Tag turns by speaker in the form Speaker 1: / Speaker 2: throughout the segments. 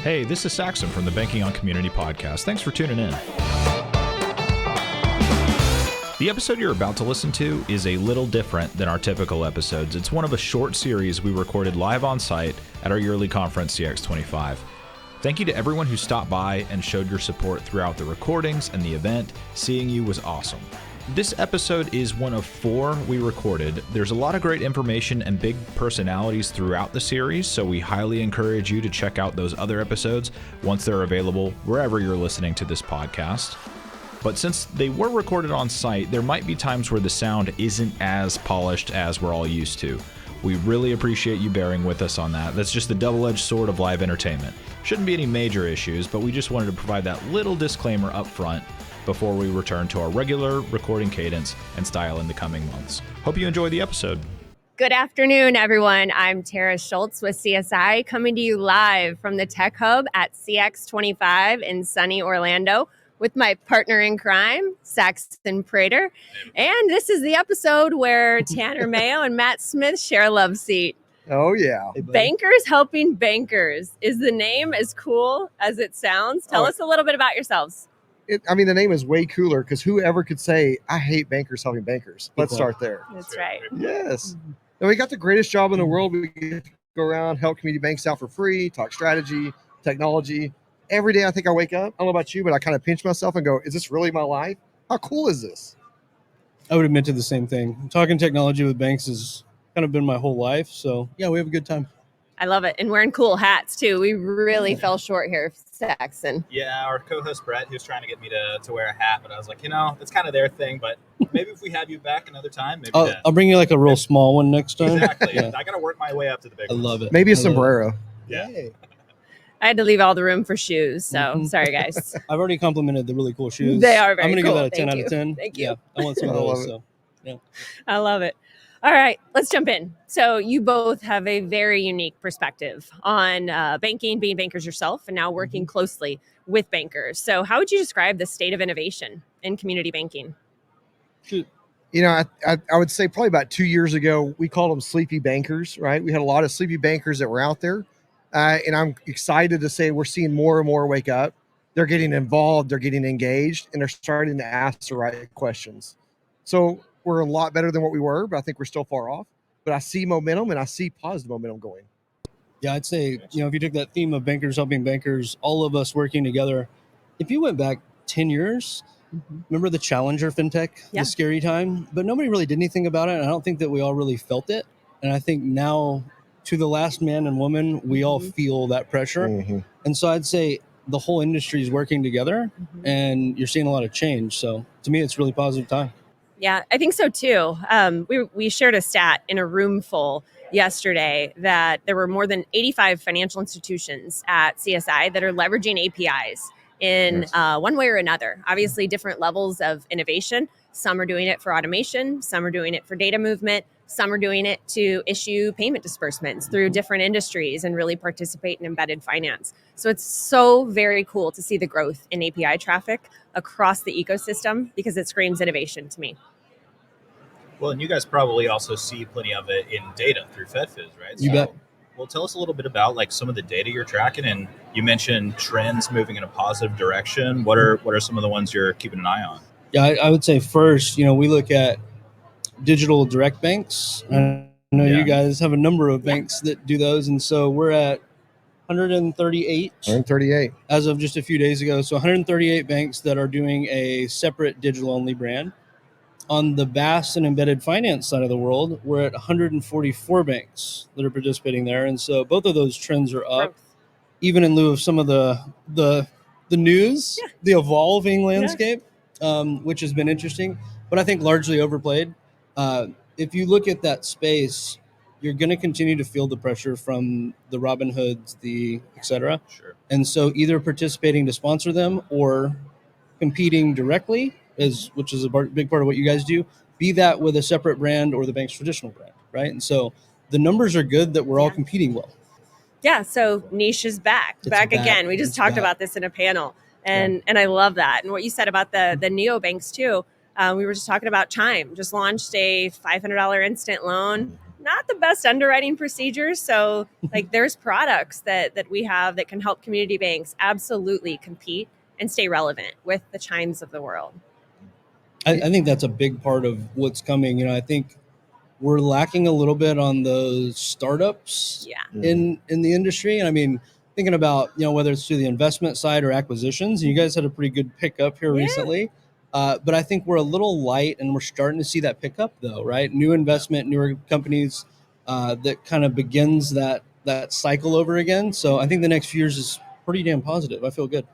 Speaker 1: Hey, this is Saxon from the Banking on Community podcast. Thanks for tuning in. The episode you're about to listen to is a little different than our typical episodes. It's one of a short series we recorded live on site at our yearly conference, CX25. Thank you to everyone who stopped by and showed your support throughout the recordings and the event. Seeing you was awesome. This episode is one of 4 we recorded. There's a lot of great information and big personalities throughout the series, so we highly encourage you to check out those other episodes once they're available wherever you're listening to this podcast. But since they were recorded on site, there might be times where the sound isn't as polished as we're all used to. We really appreciate you bearing with us on that. That's just the double-edged sword of live entertainment. Shouldn't be any major issues, but we just wanted to provide that little disclaimer up front before we return to our regular recording cadence and style in the coming months. Hope you enjoy the episode.
Speaker 2: Good afternoon, everyone. I'm Tara Schultz with CSI, coming to you live from the Tech Hub at CX25 in sunny Orlando with my partner in crime, Saxon Prater. And this is the episode where Tanner Mayo and Matt Smith share a love seat.
Speaker 3: Oh, yeah.
Speaker 2: Hey, Bankers Helping Bankers. Is the name as cool as it sounds? Tell us a little bit about yourselves.
Speaker 3: The name is way cooler because whoever could say, I hate bankers helping bankers. Let's start there.
Speaker 2: That's right.
Speaker 3: Yes. And we got the greatest job in the world. We get to go around, help community banks out for free, talk strategy, technology. Every day I think I wake up, I don't know about you, but I kind of pinch myself and go, is this really my life? How cool is this?
Speaker 4: I would admit to the same thing. Talking technology with banks has kind of been my whole life. So, yeah, we have a good time.
Speaker 2: I love it. And wearing cool hats, too. We really fell short here, Saxon.
Speaker 5: Yeah, our co-host Brett, he was trying to get me to wear a hat, but I was like, it's kind of their thing. But maybe if we have you back another time, maybe
Speaker 4: I'll bring you like a real small one next time.
Speaker 5: Exactly.
Speaker 4: Yeah.
Speaker 5: I got to work my way up to the big
Speaker 4: I
Speaker 5: ones.
Speaker 4: love it.
Speaker 3: Maybe a sombrero.
Speaker 5: Yeah.
Speaker 3: Yay.
Speaker 2: I had to leave all the room for shoes, so sorry, guys.
Speaker 4: I've already complimented the really cool shoes.
Speaker 2: They are very
Speaker 4: I'm going to
Speaker 2: cool.
Speaker 4: give that a 10
Speaker 2: Thank
Speaker 4: out
Speaker 2: you.
Speaker 4: of 10.
Speaker 2: Thank you.
Speaker 4: Yeah, I want some of
Speaker 3: I love
Speaker 4: those.
Speaker 3: it.
Speaker 4: So, yeah.
Speaker 2: I love it. All right, let's jump in. So you both have a very unique perspective on banking, being bankers yourself, and now working closely with bankers. So how would you describe the state of innovation in community banking?
Speaker 3: I would say probably about 2 years ago, we called them sleepy bankers, right? We had a lot of sleepy bankers that were out there. And I'm excited to say we're seeing more and more wake up. They're getting involved, they're getting engaged, and they're starting to ask the right questions. So we're a lot better than what we were, but I think we're still far off. But I see momentum and I see positive momentum going.
Speaker 4: Yeah, I'd say, if you took that theme of bankers helping bankers, all of us working together, if you went back 10 years, remember the Challenger FinTech, the scary time? But nobody really did anything about it. And I don't think that we all really felt it. And I think now, to the last man and woman, we all feel that pressure. And so I'd say the whole industry is working together and you're seeing a lot of change. So to me, it's a really positive time.
Speaker 2: Yeah, I think so too. We shared a stat in a room full yesterday that there were more than 85 financial institutions at CSI that are leveraging APIs in one way or another. Obviously, different levels of innovation. Some are doing it for automation. Some are doing it for data movement. Some are doing it to issue payment disbursements through different industries and really participate in embedded finance. So it's so very cool to see the growth in API traffic across the ecosystem because it screams innovation to me.
Speaker 5: Well, and you guys probably also see plenty of it in data through FedFiz, right?
Speaker 4: You bet.
Speaker 5: Well, tell us a little bit about some of the data you're tracking, and you mentioned trends moving in a positive direction. What are some of the ones you're keeping an eye on?
Speaker 4: Yeah, I would say first, we look at digital direct banks. I know you guys have a number of banks that do those. And so we're at 138 as of just a few days ago. So 138 banks that are doing a separate digital only brand. On the BaaS and embedded finance side of the world, we're at 144 banks that are participating there. And so both of those trends are up, even in lieu of some of the news, the evolving landscape, which has been interesting, but I think largely overplayed. If you look at that space, you're going to continue to feel the pressure from the Robinhoods, the et cetera.
Speaker 5: Sure.
Speaker 4: And so either participating to sponsor them or competing directly, which is a big part of what you guys do, be that with a separate brand or the bank's traditional brand, right? And so the numbers are good that we're all competing well.
Speaker 2: Yeah, so niche is back again. We just talked about this in a panel, and I love that. And what you said about the neobanks too, we were just talking about Chime, just launched a $500 instant loan not the best underwriting procedures. So like there's products that we have that can help community banks absolutely compete and stay relevant with the Chimes of the world.
Speaker 4: I think that's a big part of what's coming. I think we're lacking a little bit on those startups in the industry. And I mean, thinking about, whether it's through the investment side or acquisitions, and you guys had a pretty good pickup here recently. But I think we're a little light, and we're starting to see that pickup though, right? New investment, newer companies that kind of begins that cycle over again. So I think the next few years is pretty damn positive. I feel good.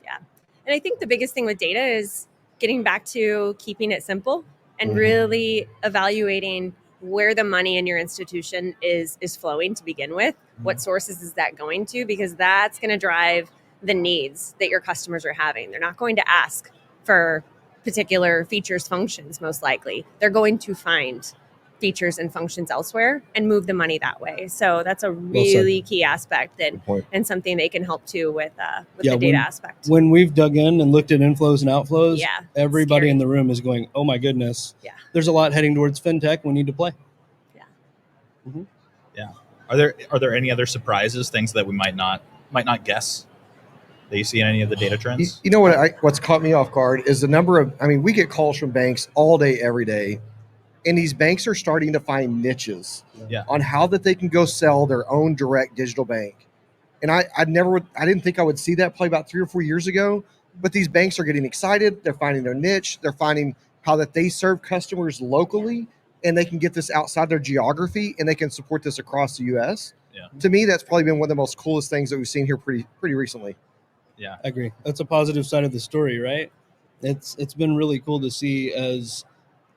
Speaker 2: Yeah. And I think the biggest thing with data is getting back to keeping it simple and really evaluating where the money in your institution is flowing to begin with. What sources is that going to? Because that's going to drive the needs that your customers are having. They're not going to ask for particular features, functions, most likely. They're going to find features and functions elsewhere and move the money that way. So that's a really key aspect and something they can help too with the data aspect.
Speaker 4: When we've dug in and looked at inflows and outflows, everybody
Speaker 2: scary.
Speaker 4: in the room is going, oh my goodness.
Speaker 2: Yeah.
Speaker 4: There's a lot heading towards fintech we need to play.
Speaker 2: Yeah.
Speaker 4: Mm-hmm.
Speaker 5: Yeah. Are there any other surprises, things that we might not guess that you see in any of the data trends?
Speaker 3: You know what's caught me off guard is the number of, we get calls from banks all day, every day. And these banks are starting to find niches on how that they can go sell their own direct digital bank. And I didn't think I would see that play about 3 or 4 years ago, but these banks are getting excited. They're finding their niche. They're finding how that they serve customers locally, and they can get this outside their geography, and they can support this across the U.S.
Speaker 5: Yeah.
Speaker 3: To me, that's probably been one of the most coolest things that we've seen here pretty recently.
Speaker 5: Yeah,
Speaker 4: I agree. That's a positive side of the story, right? It's been really cool to see as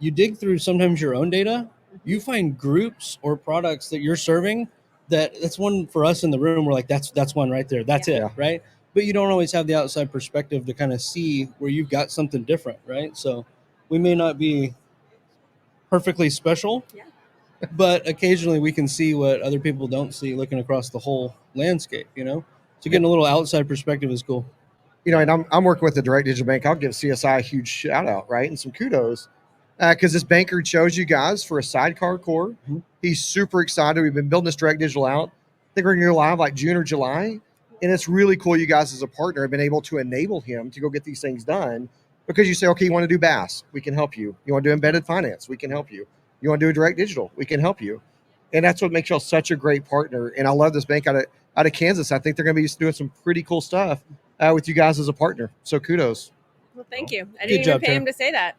Speaker 4: you dig through sometimes your own data, you find groups or products that you're serving that's one for us in the room. We're like, that's one right there. That's it, right? But you don't always have the outside perspective to kind of see where you've got something different, right? So we may not be perfectly special, but occasionally we can see what other people don't see looking across the whole landscape, So getting a little outside perspective is cool.
Speaker 3: And I'm working with the direct digital bank. I'll give CSI a huge shout out, right? And some kudos. Because this banker chose you guys for a sidecar core. Mm-hmm. He's super excited. We've been building this direct digital out. I think we're going to go live like June or July. And it's really cool you guys as a partner have been able to enable him to go get these things done, because you say, okay, you want to do BaaS, we can help you. You want to do embedded finance, we can help you. You want to do a direct digital, we can help you. And that's what makes y'all such a great partner. And I love this bank out of Kansas. I think they're going to be doing some pretty cool stuff with you guys as a partner. So kudos.
Speaker 2: Well, thank you. I didn't even pay him to say that.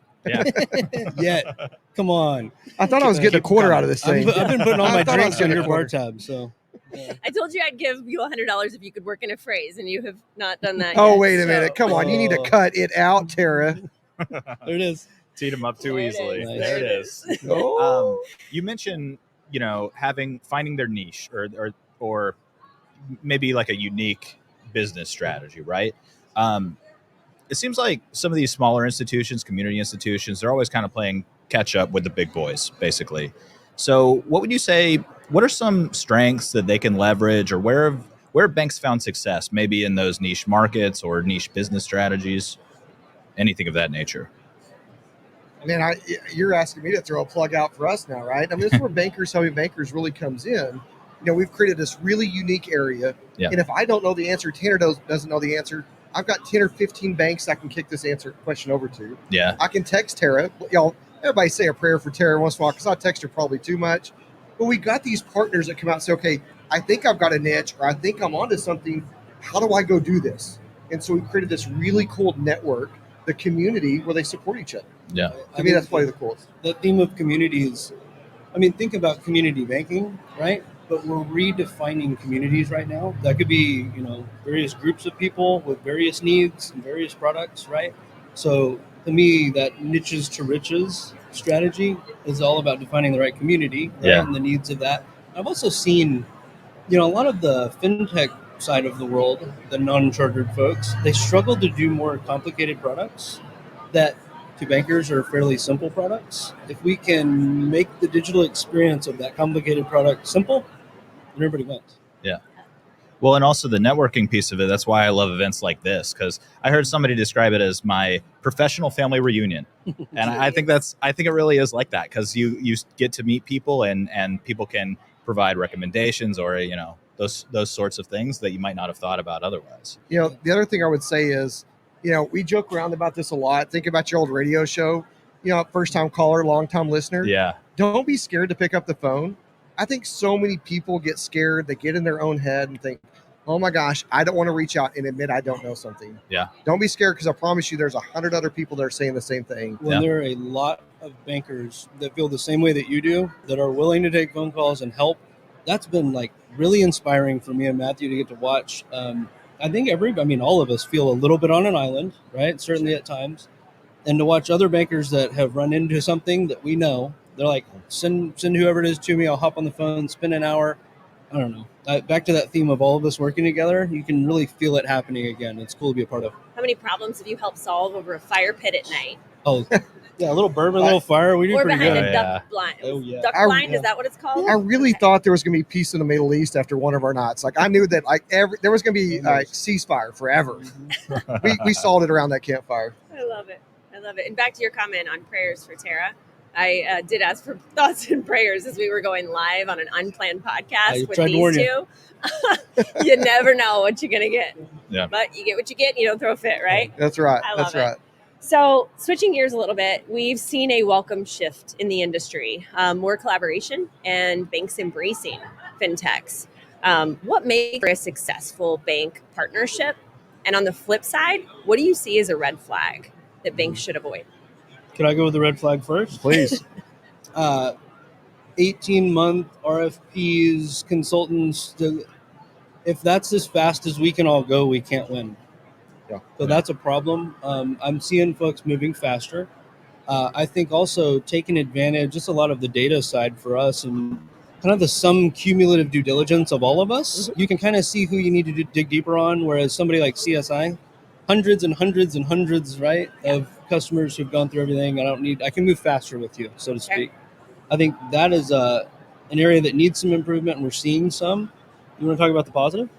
Speaker 5: Yeah.
Speaker 4: Come on.
Speaker 3: I thought I was getting a quarter out of this thing.
Speaker 4: I've been putting all my drinks on your bar tab, so.
Speaker 2: I told you I'd give you $100 if you could work in a phrase, and you have not done that
Speaker 3: yet.
Speaker 2: Oh,
Speaker 3: wait a minute. Come on. You need to cut it out, Tara.
Speaker 4: There it is.
Speaker 5: Teed him up too easily.
Speaker 4: Nice.
Speaker 5: There it is.
Speaker 3: Oh.
Speaker 5: You mentioned, finding their niche or maybe like a unique business strategy, right? It seems like some of these smaller institutions, community institutions, they're always kind of playing catch up with the big boys, basically. So what would you say, what are some strengths that they can leverage, or where have banks found success, maybe in those niche markets or niche business strategies, anything of that nature?
Speaker 3: Man, you're asking me to throw a plug out for us now, right? This is where helping bankers really comes in. We've created this really unique area. Yeah. And if I don't know the answer, Tanner doesn't know the answer, I've got 10 or 15 banks I can kick this question over to.
Speaker 5: Yeah.
Speaker 3: I can text Tara. Everybody say a prayer for Tara once in a while, because I text her probably too much. But we got these partners that come out and say, okay, I think I've got a niche, or I think I'm onto something. How do I go do this? And so we created this really cool network, the community, where they support each other.
Speaker 5: Yeah.
Speaker 3: To me, that's probably the coolest.
Speaker 4: The theme of community is, think about community banking, right? But we're redefining communities right now. That could be, various groups of people with various needs and various products, right? So to me, that niches to riches strategy is all about defining the right community, right? And the needs of that. I've also seen, a lot of the fintech side of the world, the non-chartered folks, they struggle to do more complicated products that to bankers are fairly simple products. If we can make the digital experience of that complicated product simple, everybody wins.
Speaker 5: Yeah. Well, and also the networking piece of it. That's why I love events like this, because I heard somebody describe it as my professional family reunion, and I think it really is like that, because you get to meet people, and people can provide recommendations, or those sorts of things that you might not have thought about otherwise.
Speaker 3: The other thing I would say is, we joke around about this a lot. Think about your old radio show. First time caller, long time listener.
Speaker 5: Yeah,
Speaker 3: Don't be scared to pick up the phone. I think so many people get scared. They get in their own head and think, oh my gosh, I don't want to reach out and admit I don't know something.
Speaker 5: Yeah.
Speaker 3: Don't be scared, because I promise you there's 100 other people that are saying the same thing.
Speaker 4: Well, there are a lot of bankers that feel the same way that you do, that are willing to take phone calls and help. That's been like really inspiring for me and Matthew to get to watch. I think all of us feel a little bit on an island, right? Certainly at times. And to watch other bankers that have run into something that we know, they're like, send whoever it is to me. I'll hop on the phone, spend an hour. I don't know. Back to that theme of all of us working together, you can really feel it happening again. It's cool to be a part of.
Speaker 2: How many problems have you helped solve over a fire pit at night?
Speaker 4: Oh, yeah, a little bourbon, a little fire. We do
Speaker 2: Or
Speaker 4: pretty
Speaker 2: behind
Speaker 4: good.
Speaker 2: a duck blind.
Speaker 4: Oh, yeah.
Speaker 2: Duck blind, is that what it's called?
Speaker 3: I really thought there was going to be peace in the Middle East after one of our nights. Like, I knew that there was going to be ceasefire forever. we solved it around that campfire.
Speaker 2: I love it. And back to your comment on prayers for Tara. I did ask for thoughts and prayers as we were going live on an unplanned podcast with these two. You never know what you're going to get.
Speaker 5: Yeah.
Speaker 2: But you get what you get and you don't throw a fit, right?
Speaker 3: That's right.
Speaker 2: I love
Speaker 3: That's right.
Speaker 2: So switching gears a little bit, we've seen a welcome shift in the industry, more collaboration and banks embracing fintechs. What makes a successful bank partnership? And on the flip side, what do you see as a red flag that banks should avoid?
Speaker 4: Can I go with the red flag first?
Speaker 3: Please.
Speaker 4: 18-month RFPs, consultants. If that's as fast as we can all go, we can't win.
Speaker 3: Yeah.
Speaker 4: So that's a problem. I'm seeing folks moving faster. I think also taking advantage, just a lot of the data side for us, and kind of some cumulative due diligence of all of us. You can kind of see who you need to dig deeper on, whereas somebody like CSI, hundreds and hundreds and hundreds, right, of customers who've gone through everything. I can move faster with you, so to speak. I think that is an area that needs some improvement, and we're seeing some. You want to talk about the positive?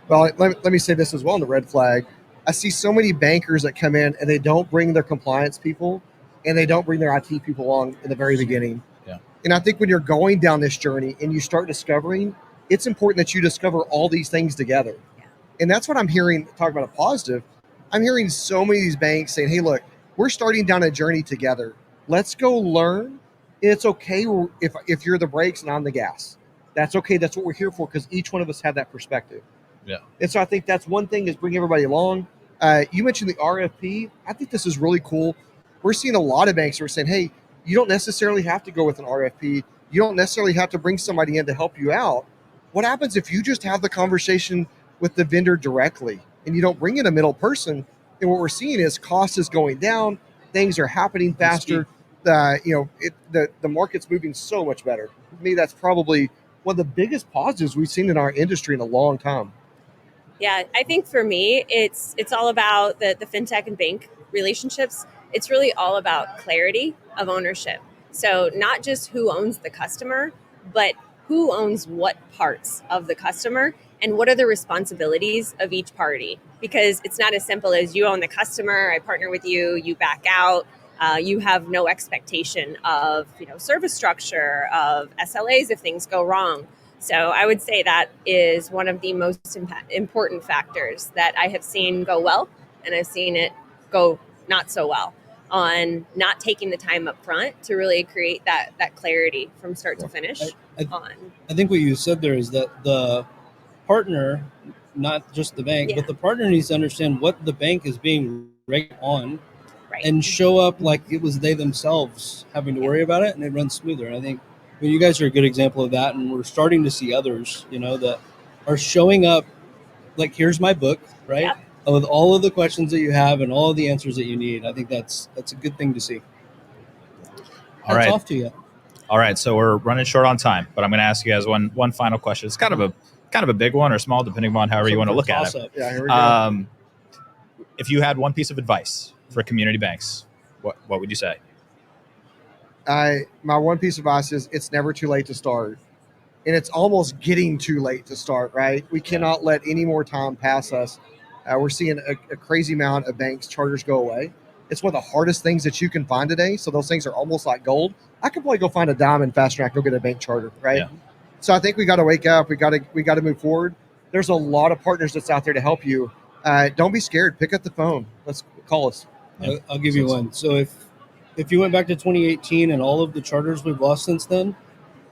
Speaker 3: Well, let me say this as well in the red flag. I see so many bankers that come in and they don't bring their compliance people and they don't bring their IT people along in the very beginning.
Speaker 5: Yeah.
Speaker 3: And I think when you're going down this journey and you start discovering, it's important that you discover all these things together.
Speaker 2: Yeah.
Speaker 3: And that's what I'm hearing, talk about a positive. I'm hearing so many of these banks saying, hey, look, we're starting down a journey together. Let's go learn. It's okay if you're the brakes and I'm the gas. That's okay. That's what we're here for, because each one of us have that perspective.
Speaker 5: Yeah.
Speaker 3: And so I think that's one thing, is bring everybody along. You mentioned the RFP. I think this is really cool. We're seeing a lot of banks who are saying, hey, you don't necessarily have to go with an RFP. You don't necessarily have to bring somebody in to help you out. What happens if you just have the conversation with the vendor directly and you don't bring in a middle person? And what we're seeing is cost is going down. Things are happening faster. The market's moving so much better. To me, that's probably one of the biggest positives we've seen in our industry in a long time.
Speaker 2: Yeah, I think for me, it's all about the fintech and bank relationships. It's really all about clarity of ownership. So not just who owns the customer, but who owns what parts of the customer and what are the responsibilities of each party. Because it's not as simple as you own the customer, I partner with you, you back out. You have no expectation of service structure, of SLAs if things go wrong. So I would say that is one of the most important factors that I have seen go well, and I've seen it go not so well, on not taking the time up front to really create that clarity from start to finish.
Speaker 4: I think what you said there is that the partner, not just the bank, but the partner needs to understand what the bank is being regulated on, and show up like it was they themselves having to worry about it, and it runs smoother. And I think you guys are a good example of that, and we're starting to see others, that are showing up like, here's my book, right? Yep. With all of the questions that you have and all of the answers that you need. I think that's a good thing to see.
Speaker 5: All right.
Speaker 4: Off to you.
Speaker 5: All right, so we're running short on time, but I'm going to ask you guys one final question. It's kind of a big one or small, depending on however you want to look at it.
Speaker 3: Yeah, here we go.
Speaker 5: If you had one piece of advice for community banks, what would you say?
Speaker 3: My one piece of advice is it's never too late to start. and it's almost getting too late to start, right? We cannot let any more time pass us. We're seeing a crazy amount of banks charters go away. It's one of the hardest things that you can find today. So those things are almost like gold. I could probably go find a diamond faster than I can go get a bank charter, right?
Speaker 5: Yeah.
Speaker 3: So I think we got to wake up. We got to move forward. There's a lot of partners that's out there to help you. Don't be scared. Pick up the phone. Let's call us.
Speaker 5: Yeah.
Speaker 4: I'll give you one. So if you went back to 2018 and all of the charters we've lost since then,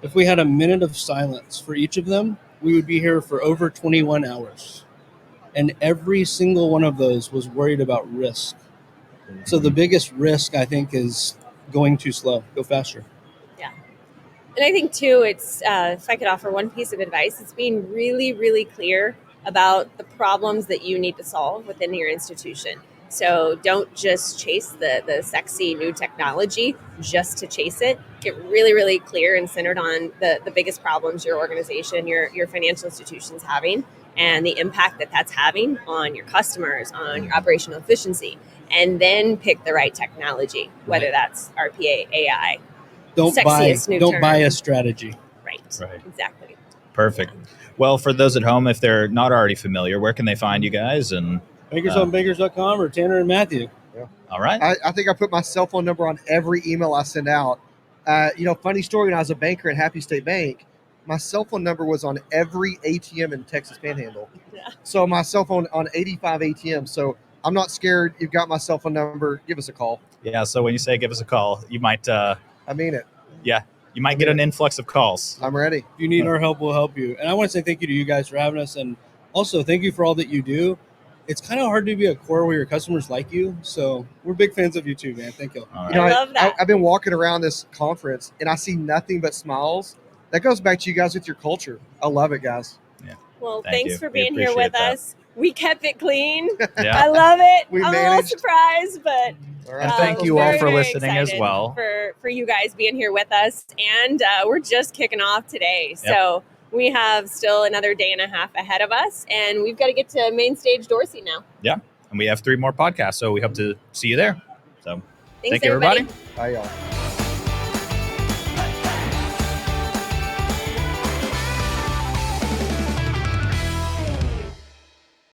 Speaker 4: if we had a minute of silence for each of them, we would be here for over 21 hours. And every single one of those was worried about risk. So the biggest risk, I think, is going too slow. Go faster.
Speaker 2: And I think too, it's if I could offer one piece of advice, it's being really, really clear about the problems that you need to solve within your institution. So don't just chase the sexy new technology just to chase it. Get really, really clear and centered on the biggest problems your organization, your financial institution's having, and the impact that that's having on your customers, on your operational efficiency, and then pick the right technology, whether that's RPA, AI.
Speaker 4: Don't buy a strategy.
Speaker 2: Right. Exactly.
Speaker 5: Perfect. Well, for those at home, if they're not already familiar, where can they find you guys? And
Speaker 4: Bankersonbankers.com or Tanner and Matthew.
Speaker 3: Yeah.
Speaker 5: All right.
Speaker 3: I think I put my cell phone number on every email I send out. Funny story, when I was a banker at Happy State Bank, my cell phone number was on every ATM in Texas Panhandle.
Speaker 2: Yeah.
Speaker 3: So my cell phone on 85 ATMs. So I'm not scared. You've got my cell phone number. Give us a call.
Speaker 5: Yeah. So when you say give us a call, you might.
Speaker 3: I mean it.
Speaker 5: Yeah. You might get an influx of calls.
Speaker 3: I'm ready.
Speaker 4: If you need our help, we'll help you. And I want to say thank you to you guys for having us. And also thank you for all that you do. It's kind of hard to be a core where your customers like you. So we're big fans of you too, man. Thank you.
Speaker 5: All right.
Speaker 2: I love that.
Speaker 3: I've been walking around this conference and I see nothing but smiles. That goes back to you guys with your culture. I love it, guys.
Speaker 2: Well,
Speaker 5: Thank
Speaker 2: thanks
Speaker 5: you.
Speaker 2: for
Speaker 5: We
Speaker 2: being here
Speaker 5: appreciate
Speaker 2: with
Speaker 5: that.
Speaker 2: us. We kept it clean.
Speaker 5: Yeah.
Speaker 2: I love it.
Speaker 3: We
Speaker 2: I'm a
Speaker 3: managed.
Speaker 2: little surprised, but
Speaker 3: All right.
Speaker 5: And thank you all
Speaker 2: very,
Speaker 5: for
Speaker 2: very
Speaker 5: listening as
Speaker 2: excited
Speaker 5: well.
Speaker 2: For you guys being here with us. And we're just kicking off today. So we have still another day and a half ahead of us. And we've got to get to main stage Dorsey now.
Speaker 5: And we have 3 more podcasts, so we hope to see you there. So
Speaker 2: Thanks,
Speaker 5: thank you, everybody.
Speaker 3: Bye, y'all.